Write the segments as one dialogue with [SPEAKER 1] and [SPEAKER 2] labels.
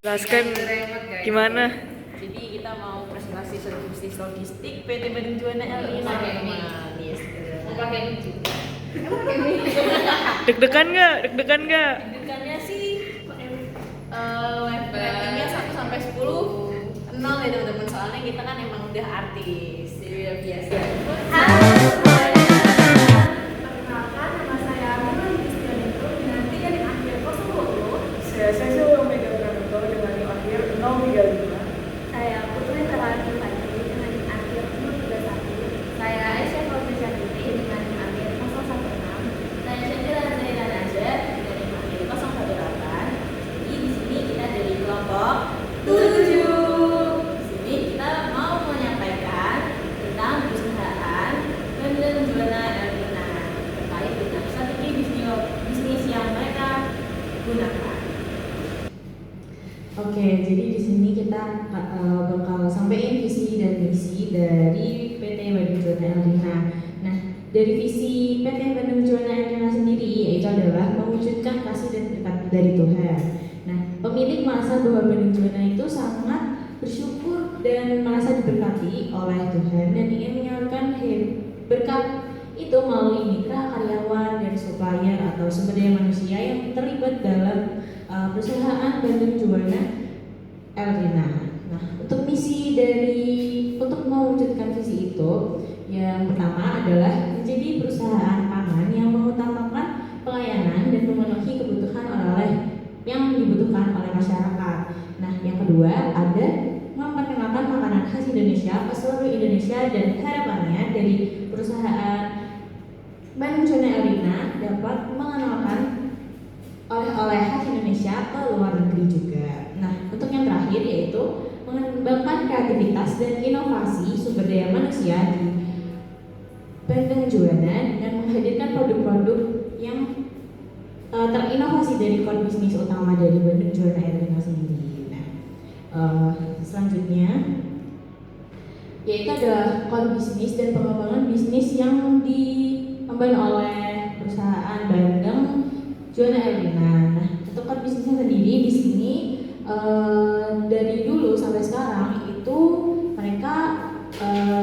[SPEAKER 1] Jelaskan gimana?
[SPEAKER 2] Jadi kita mau presentasi bisnis logistik PT Bandung Juana Elina.
[SPEAKER 1] Mau pakai ini juga. Deg-degan nggak?
[SPEAKER 2] Deg-degannya sih web ratingnya 1 sampai 10 nol ya teman-teman, soalnya kita kan emang udah artis jadi udah biasa.
[SPEAKER 3] Perkenalkan, nama saya Mila Kristianito dengan 3 di akhir 020.
[SPEAKER 4] Saya Sesio Omega Pranoto dengan di akhir 035.
[SPEAKER 3] Saya Putri Terlani Pagi dengan di akhir 031. Saya Aisyah Fauzia Putri dengan di akhir 016.
[SPEAKER 2] Saya Syakira Zaira Nazar dengan di akhir 018. Jadi di sini kita dari kelompok 7. Di sini kita mau menyampaikan tentang perusahaan Bandung Juana Elina terkait dengan strategi bisnis yang mereka gunakan.
[SPEAKER 5] Oke, jadi di sini kita bakal sampaikan visi dan misi dari PT Bandung Juana Elina. Nah, dari visi PT Bandung Juana Elina sendiri yaitu adalah mewujudkan kasih dan berkat dari Tuhan. Nah, pemilik merasa bahwa Bandung Juana itu sangat bersyukur dan merasa diberkati oleh Tuhan dan ingin menyalurkan berkat itu melalui mitra, karyawan, dan supplier atau sumber daya manusia yang terlibat dalam perusahaan Bandung Juana Elina. Nah, untuk mewujudkan visi itu, yang pertama adalah menjadi perusahaan pangan yang mengutamakan pelayanan dan memenuhi kebutuhan yang dibutuhkan oleh masyarakat. Nah, yang kedua ada memperkenalkan makanan khas Indonesia ke seluruh Indonesia dan harapannya dari perusahaan Bandung Juana Elina dapat mengenalkan oleh-oleh khas Indonesia ke luar negeri juga. Nah, untuk yang terakhir yaitu mengembangkan kreativitas dan inovasi sumber daya manusia di Bandung Juana dengan menghadirkan produk-produk yang terinovasi dari core bisnis utama dari Bandung Juana Elina sendiri. Nah, selanjutnya yaitu adalah core bisnis dan pengembangan bisnis yang diemban oleh perusahaan Bandung Juana Elina. Nah, untuk core bisnisnya sendiri di sini dari dulu sampai sekarang itu mereka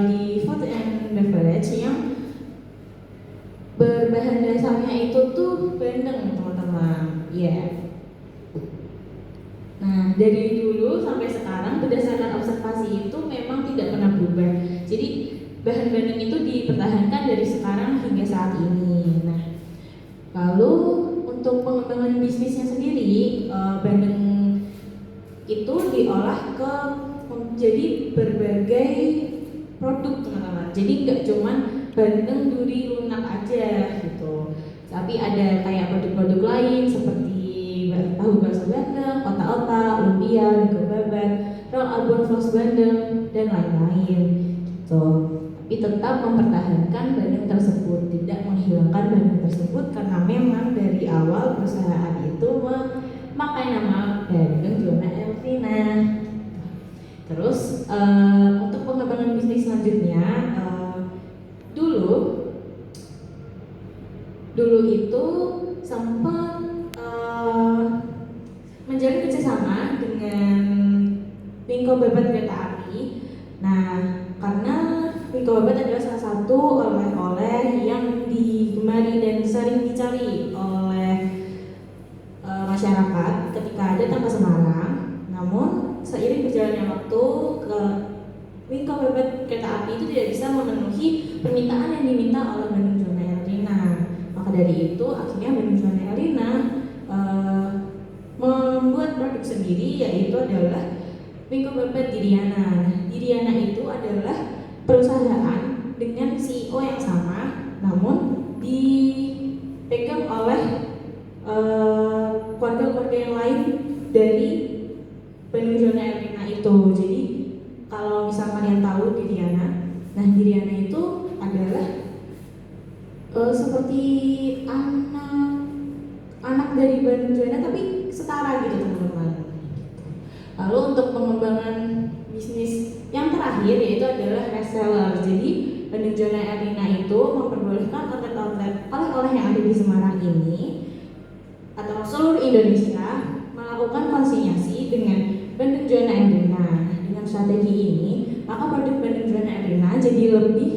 [SPEAKER 5] di food and beverage yang berbahan dasarnya itu tuh bandeng teman-teman. Iya. Nah, dari dulu sampai sekarang berdasarkan observasi itu memang tidak pernah berubah. Jadi bahan bandeng itu dipertahankan dari sekarang hingga saat ini. Nah, lalu untuk pengembangan bisnisnya sendiri, bandeng itu diolah ke menjadi berbagai produk teman-teman. Jadi nggak cuman bandeng, duri, lunak aja gitu. Tapi ada kayak produk-produk lain seperti tahu bakso bandeng, otak-otak, lumpia, lego babat, roll abon flos bandeng dan lain-lain gitu. Tapi tetap mempertahankan bandeng tersebut, tidak menghilangkan bandeng tersebut karena memang dari awal perusahaan itu memakai nama Bandung Juana Elina. Terus untuk pengembangan bisnis selanjutnya dulu itu sempat menjalin kerjasama dengan Wingko Babat Kereta Api. Nah, karena Wingko Babat adalah salah satu oleh-oleh yang digemari dan sering dicari oleh masyarakat ketika datang ke Semarang. Namun seiring berjalannya waktu, Wingko Babat Kereta Api itu tidak bisa memenuhi permintaan yang diminta oleh Bandung Juana Elina. Maka dari itu akhirnya Bandung Juana Elina membuat produk sendiri, yaitu adalah Wingko Babat Diriana. Nah, Diriana itu adalah perusahaan dengan CEO yang sama, namun dipegang oleh keluarga-keluarga yang lain dari Bandung Juana Elina itu. Jadi kalau misal kalian tahu Diriana, nah Diriana itu adalah seperti anak dari Bandung Juana tapi setara gitu teman-teman. Lalu untuk pengembangan bisnis yang terakhir yaitu adalah reseller. Jadi Bandung Juana Elina itu memperbolehkan outlet-outlet oleh-oleh yang ada di Semarang ini atau seluruh Indonesia melakukan konsinyasi dengan Bandung Juana Erlina. Dengan strategi ini, maka produk Bandung Juana Erlina jadi lebih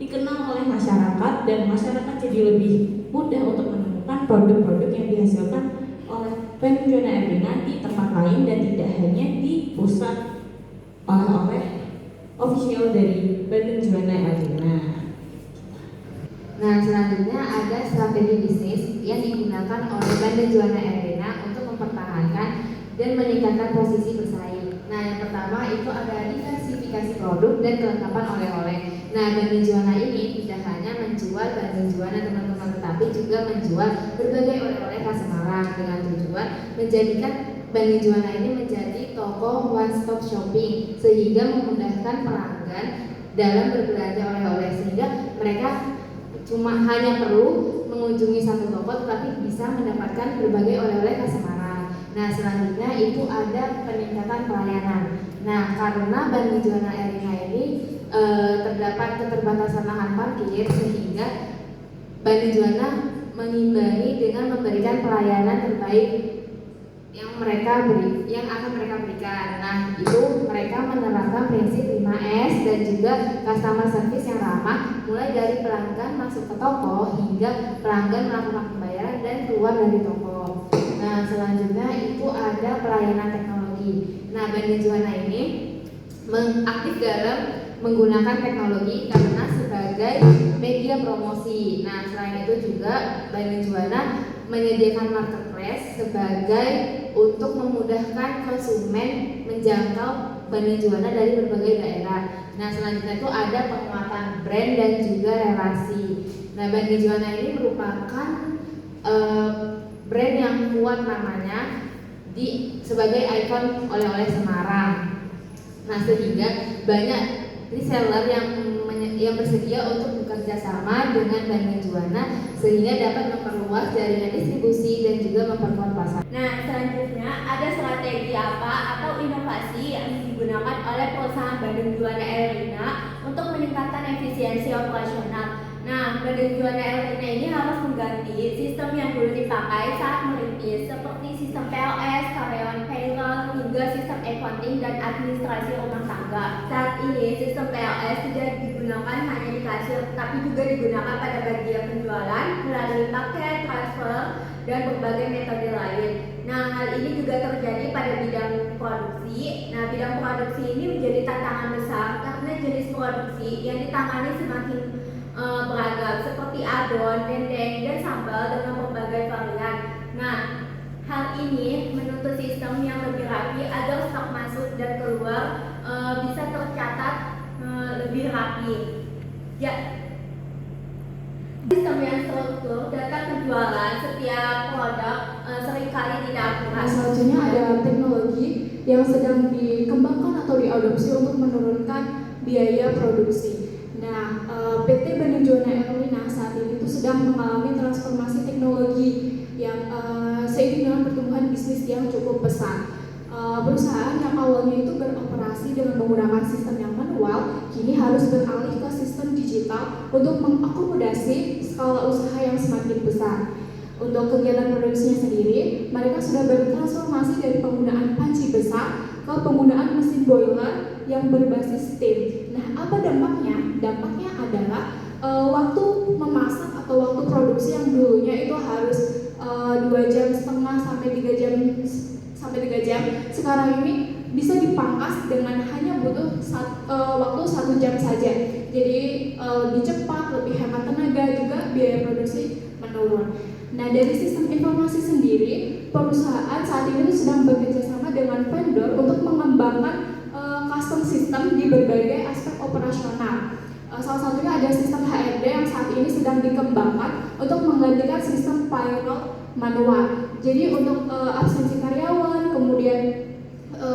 [SPEAKER 5] dikenal oleh masyarakat dan masyarakat jadi lebih mudah untuk menemukan produk-produk yang dihasilkan oleh Bandung Juana Erlina di tempat lain dan tidak hanya di pusat oleh official dari Bandung Juana Erlina.
[SPEAKER 3] Nah, selanjutnya ada strategi bisnis yang digunakan oleh Bandung Juana Erlina untuk mempertahankan dan meningkatkan posisi bersaing. Nah, yang pertama itu ada diversifikasi produk dan kelengkapan oleh-oleh. Nah, Bandung Juana ini tidak hanya menjual Bandung Juana teman-teman, tetapi juga menjual berbagai oleh-oleh khas Semarang dengan tujuan menjadikan Bandung Juana ini menjadi toko one stop shopping sehingga memudahkan pelanggan dalam berbelanja oleh-oleh, sehingga mereka cuma hanya perlu mengunjungi satu toko tetapi bisa mendapatkan berbagai oleh-oleh khas Semarang. Nah, selanjutnya itu ada peningkatan pelayanan. Nah, karena Bandung Juana Erlina ini terdapat keterbatasan lahan parkir, sehingga Bandung Juana mengimbangi dengan memberikan pelayanan terbaik yang akan mereka berikan. Nah, itu mereka menerapkan prinsip 5S dan juga customer service yang ramah, mulai dari pelanggan masuk ke toko hingga pelanggan melakukan pembayaran dan keluar dari toko. Nah, selanjutnya itu ada pelayanan teknologi. Nah, Bandung Juana ini aktif dalam menggunakan teknologi karena sebagai media promosi. Nah, selain itu juga Bandung Juana menyediakan marketplace sebagai untuk memudahkan konsumen menjangkau Bandung Juana dari berbagai daerah. Nah, selanjutnya itu ada penguatan brand dan juga relasi. Nah, Bandung Juana ini merupakan brand yang kuat namanya sebagai ikon oleh-oleh Semarang. Nah, sehingga banyak reseller yang bersedia untuk bekerja sama dengan Bandung Juana sehingga dapat memperluas jaringan distribusi dan juga memperkuat pasar.
[SPEAKER 2] Nah, selanjutnya ada strategi apa atau inovasi yang digunakan oleh perusahaan Bandung Juana Erlina untuk meningkatkan efisiensi operasional. Nah, Bandung Juana Erlina ini harus mengganti sistem yang dulu dipakai saat merintis seperti sistem POS, karyawan payroll, hingga sistem accounting dan administrasi rumah tangga. Saat ini sistem POS tidak digunakan hanya di kasir, tapi juga digunakan pada bagian penjualan melalui paket, transfer, dan berbagai metode lain. Nah, hal ini juga terjadi pada bidang produksi. Nah, bidang produksi ini menjadi tantangan besar karena jenis produksi yang ditangani semakin beragam seperti adon, dendeng, dan sambal dengan berbagai varian. Nah, hal ini menuntut sistem yang lebih rapi agar stok masuk dan keluar bisa tercatat lebih rapi. Ya, sistem yang struktur data penjualan setiap produk seringkali tidak akurat.
[SPEAKER 6] Selanjutnya ada teknologi yang sedang dikembangkan atau diadopsi untuk menurunkan biaya produksi. Nah, PT Bandung Juana Erlina saat ini itu sedang mengalami transformasi teknologi yang seiring dengan pertumbuhan bisnis yang cukup besar. Perusahaan yang awalnya itu beroperasi dengan menggunakan sistem yang manual, kini harus beralih ke sistem digital untuk mengakomodasi skala usaha yang semakin besar. Untuk kegiatan produksinya sendiri, mereka sudah bertransformasi dari penggunaan panci besar ke penggunaan mesin boiler yang berbasis steam. Nah, apa dampaknya? Dampaknya adalah waktu memasak atau waktu produksi yang dulunya itu harus 2,5 jam sampai 3 jam, sekarang ini bisa dipangkas dengan hanya butuh waktu 1 jam saja. Jadi lebih cepat, lebih hemat tenaga, juga biaya produksi menurun. Nah, dari sistem informasi sendiri, perusahaan saat ini sedang bekerjasama dengan vendor untuk mengembangkan custom system di berbagai aspek operasional. Salah satunya ada sistem HRD yang saat ini sedang dikembangkan untuk menggantikan sistem payroll manual. Jadi untuk absensi karyawan, kemudian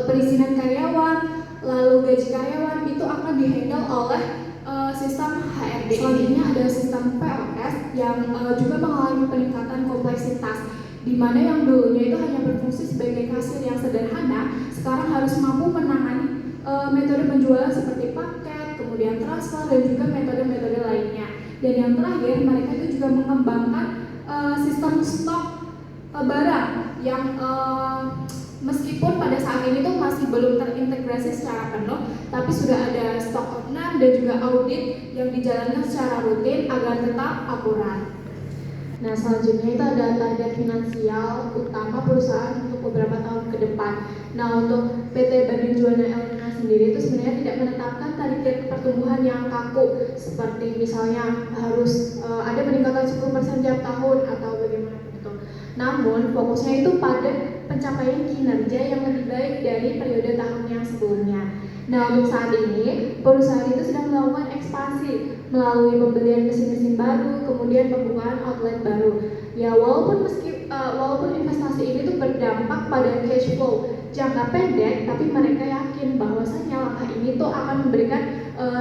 [SPEAKER 6] perizinan karyawan, lalu gaji karyawan itu akan dihandle oleh sistem HRD. Selanjutnya ada sistem POS yang juga mengalami peningkatan kompleksitas, di mana yang dulunya itu hanya berfungsi sebagai kasir yang sederhana, sekarang harus mampu menangani metode penjualan seperti paket, kemudian transfer, dan juga metode-metode lainnya. Dan yang terakhir, mereka itu juga mengembangkan sistem stok barang yang Meskipun pada saat ini tuh masih belum terintegrasi secara penuh, tapi sudah ada stock of none dan juga audit yang dijalankan secara rutin agar tetap akurat.
[SPEAKER 3] Nah, selanjutnya itu ada target finansial utama perusahaan untuk beberapa tahun ke depan. Nah, untuk PT Bandung Juana Elrina sendiri itu sebenarnya tidak menetapkan target pertumbuhan yang kaku, seperti misalnya harus ada peningkatan 10% tiap tahun atau bagaimana itu. Namun, fokusnya itu pada pencapaian kinerja yang lebih baik dari periode tahun yang sebelumnya. Nah, untuk saat ini, perusahaan itu sedang melakukan ekspansi melalui pembelian mesin-mesin baru, kemudian pembukaan outlet baru. Ya, walaupun investasi ini tuh berdampak pada cash flow jangka pendek, tapi mereka yakin bahwasanya langkah ini tuh akan memberikan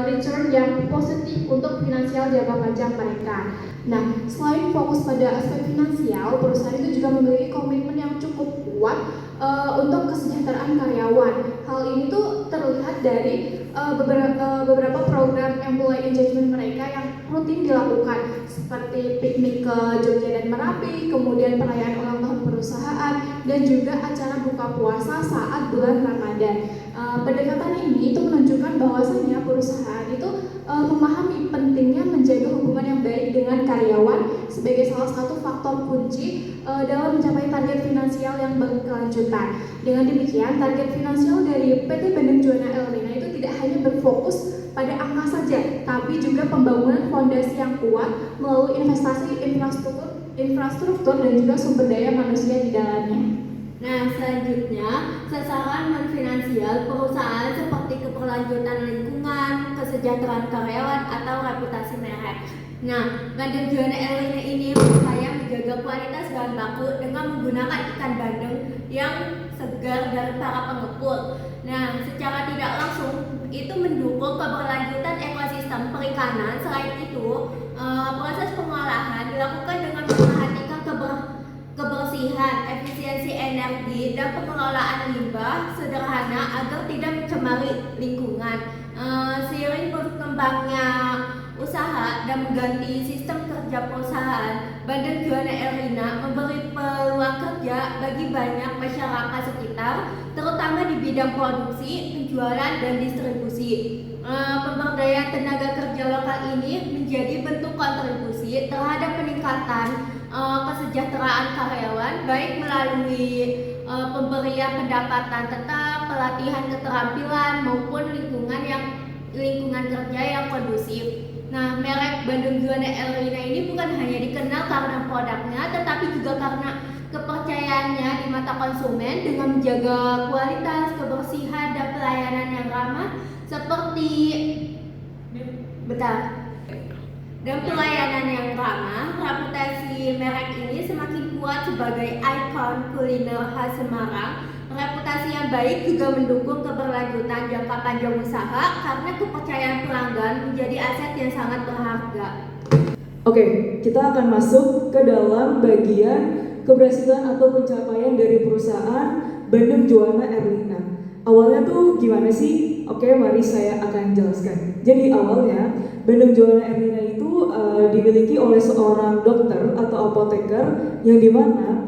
[SPEAKER 3] return yang positif untuk finansial jangka panjang mereka. Nah, selain fokus pada aspek finansial, perusahaan itu juga memiliki komitmen yang cukup kuat untuk kesejahteraan karyawan. Hal ini tuh terlihat dari beberapa program employee engagement mereka yang rutin dilakukan, seperti piknik ke Jogja dan Merapi, kemudian perayaan ulang tahun perusahaan, dan juga acara buka puasa saat bulan Ramadan. Pendekatan ini itu menunjukkan bahwasannya perusahaan itu memahami pentingnya menjaga hubungan yang baik dengan karyawan sebagai salah satu faktor kunci dalam mencapai target finansial yang berkelanjutan. Dengan demikian, target finansial dari PT Bandung Juana Elrina itu tidak hanya berfokus pada angka saja, tapi juga pembangunan fondasi yang kuat melalui investasi infrastruktur dan juga sumber daya manusia di dalamnya.
[SPEAKER 2] Nah, selanjutnya, sasaran non-finansial perusahaan seperti keberlanjutan lingkungan, kesejahteraan karyawan, atau reputasi merek. Nah, Bandung Juana Elrina ini berupaya menjaga kualitas bahan baku dengan menggunakan ikan bandeng yang segar dari para pengepul. Nah, secara tidak langsung itu mendukung keberlanjutan ekosistem perikanan. Selain itu, proses pengolahan dilakukan dengan memperhatikan kebersihan, efisiensi energi, dan pengelolaan limbah sederhana agar tidak mencemari lingkungan. Seiring berkembangnya usaha dan mengganti sistem kerja perusahaan, Bandung Juana Elrina memberi peluang kerja bagi banyak masyarakat sekitar, terutama di bidang produksi, penjualan, dan distribusi. Pemberdayaan tenaga kerja lokal ini menjadi bentuk kontribusi terhadap peningkatan kesejahteraan karyawan, baik melalui pemberian pendapatan tetap, pelatihan keterampilan, maupun lingkungan kerja yang kondusif. Nah, merek Bandung Juana Elrina ini bukan hanya dikenal karena produknya, tetapi juga karena kepercayaannya di mata konsumen dengan menjaga kualitas, kebersihan, dan pelayanan yang ramah seperti dan pelayanan yang ramah. Reputasi merek ini semakin kuat sebagai ikon kuliner khas Semarang. Reputasi yang baik juga mendukung keberlanjutan jangka panjang usaha karena kepercayaan pelanggan menjadi aset yang sangat berharga.
[SPEAKER 4] Oke, kita akan masuk ke dalam bagian keberhasilan atau pencapaian dari perusahaan Bandung Juana Elrina. Awalnya tuh gimana sih? Oke, mari saya akan jelaskan. Jadi awalnya Bandung Juana Elrina itu dimiliki oleh seorang dokter atau apoteker yang dimana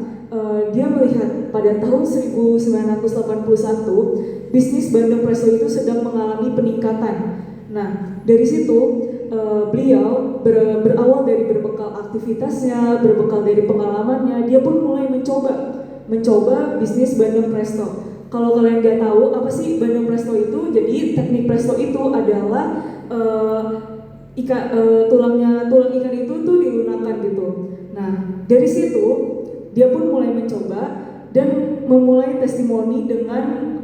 [SPEAKER 4] dia melihat pada tahun 1981 bisnis Bandeng Presto itu sedang mengalami peningkatan. Nah, dari situ beliau berawal dari berbekal aktivitasnya, berbekal dari pengalamannya, dia pun mulai mencoba bisnis Bandeng Presto. Kalau kalian nggak tahu apa sih Bandeng Presto itu, jadi teknik Presto itu adalah tulang ikan itu tuh dilunakan gitu. Nah, dari situ dia pun mulai mencoba dan memulai testimoni dengan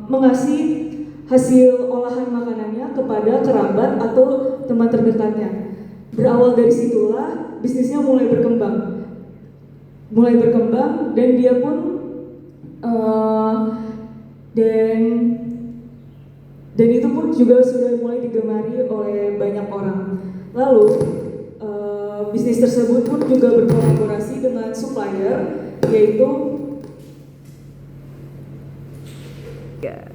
[SPEAKER 4] mengasih hasil olahan makanannya kepada kerabat atau teman terdekatnya. Berawal dari situlah bisnisnya mulai berkembang dan dia pun dan itu pun juga sudah mulai digemari oleh banyak orang. Lalu bisnis tersebut pun juga berkolaborasi dengan supplier, yaitu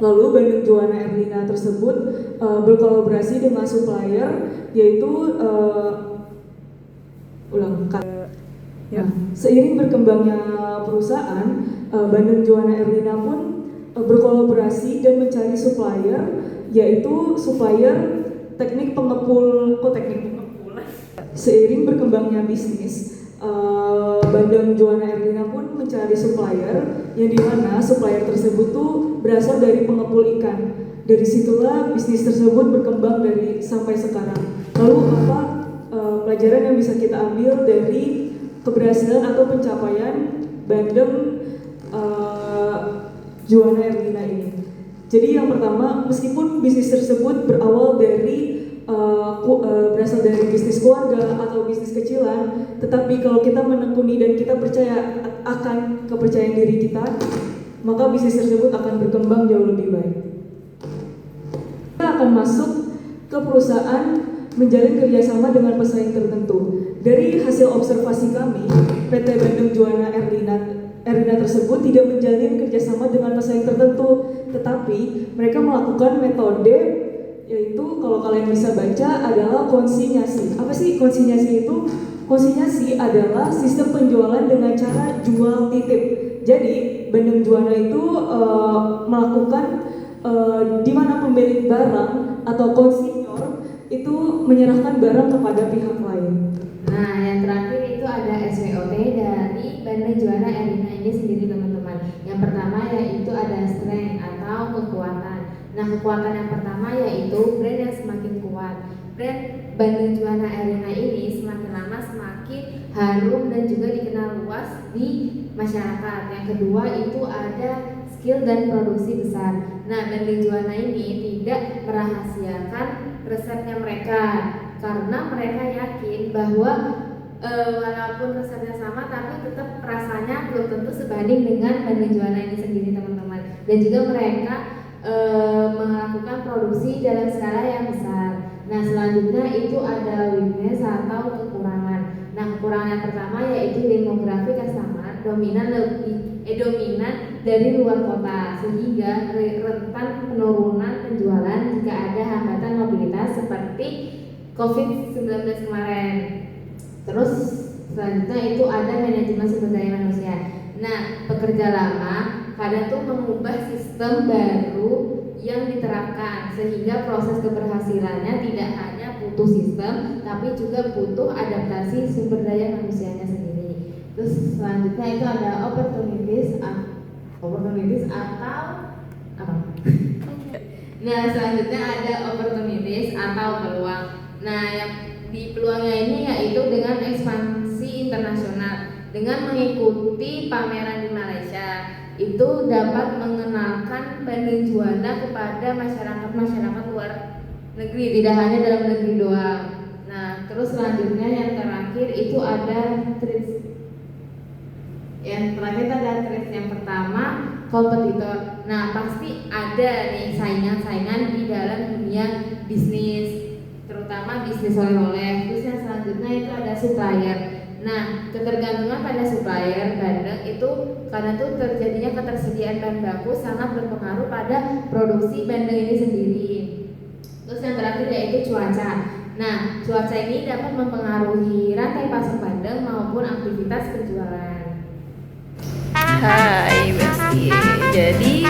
[SPEAKER 4] lalu Bandung Juana Elrina tersebut berkolaborasi dengan supplier, yaitu seiring berkembangnya perusahaan, Bandeng Juwana Erlina pun berkolaborasi dan mencari supplier, yaitu supplier teknik pengepul. Seiring berkembangnya bisnis, Bandeng Juwana Erlina pun mencari supplier yang dimana supplier tersebut tuh berasal dari pengepul ikan. Dari situlah bisnis tersebut berkembang dari sampai sekarang. Lalu apa pelajaran yang bisa kita ambil dari keberhasilan atau pencapaian Bandeng Juwana Erlina ini? Jadi yang pertama, meskipun bisnis tersebut berawal dari berasal dari bisnis keluarga atau bisnis kecilan, tetapi kalau kita menekuni dan kita percaya akan kepercayaan diri kita, maka bisnis tersebut akan berkembang jauh lebih baik. Kita akan masuk ke perusahaan menjalin kerjasama dengan pesaing tertentu. Dari hasil observasi kami, PT Bandeng Juwana Erlina tersebut tidak menjalin kerjasama dengan pesaing tertentu, tetapi mereka melakukan metode, yaitu kalau kalian bisa baca adalah konsinyasi. Apa sih konsinyasi itu? Konsinyasi adalah sistem penjualan dengan cara jual titip. Jadi Bandeng Juwana itu melakukan di mana pemilik barang atau konsinyor itu menyerahkan barang kepada pihak lain.
[SPEAKER 3] Nah, yang terakhir itu ada SWOT dari Bandeng Juwana Erlina ini sendiri, teman-teman. Yang pertama yaitu ada strength atau kekuatan. Nah, kekuatan yang pertama yaitu brand yang semakin kuat. Brand Bandeng Juwana Erlina ini semakin lama semakin harum dan juga dikenal luas di masyarakat. Yang kedua itu ada skill dan produksi besar. Nah, Bandeng Juwana ini tidak merahasiakan resepnya mereka karena mereka yakin bahwa walaupun resepnya sama tapi tetap rasanya belum tentu sebanding dengan Bandeng Juwana ini sendiri, teman-teman. Dan juga mereka melakukan produksi dalam skala yang besar. Nah, selanjutnya itu ada weakness atau kekurangan. Nah, kekurangan yang pertama yaitu demografi customer dominan dari luar kota sehingga rentan penurunan penjualan jika ada hambatan mobilitas seperti COVID-19 kemarin. Terus selanjutnya itu ada manajemen sumber daya manusia. Nah, pekerja lama kadang tuh mengubah sistem baru yang diterapkan sehingga proses keberhasilannya tidak hanya butuh sistem tapi juga butuh adaptasi sumber daya manusianya sendiri. Terus selanjutnya itu ada opportunities atau apa? Nah, selanjutnya ada opportunities atau peluang. Nah, yang di peluangnya ini yaitu dengan ekspansi internasional. Dengan mengikuti pameran di Malaysia, itu dapat mengenalkan Bandeng Juwana kepada masyarakat luar negeri, tidak hanya dalam negeri doang. Nah, terus selanjutnya yang terakhir itu ada traits. Yang terakhir ada traits yang pertama kompetitor. Nah, pasti ada nih saingan-saingan di dalam dunia bisnis, terutama bisnis oleh-oleh. Terus yang selanjutnya itu ada supplier. Nah, ketergantungan pada supplier bandeng itu karena tuh terjadinya ketersediaan bahan baku sangat berpengaruh pada produksi bandeng ini sendiri. Terus yang terakhir yaitu cuaca. Nah, cuaca ini dapat mempengaruhi rantai pasok bandeng maupun aktivitas penjualan.
[SPEAKER 1] Hai Besti. Jadi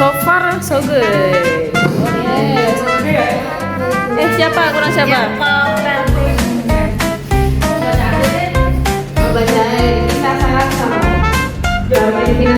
[SPEAKER 1] so far so good.
[SPEAKER 4] Yes.
[SPEAKER 1] Siapa? Kurang siapa?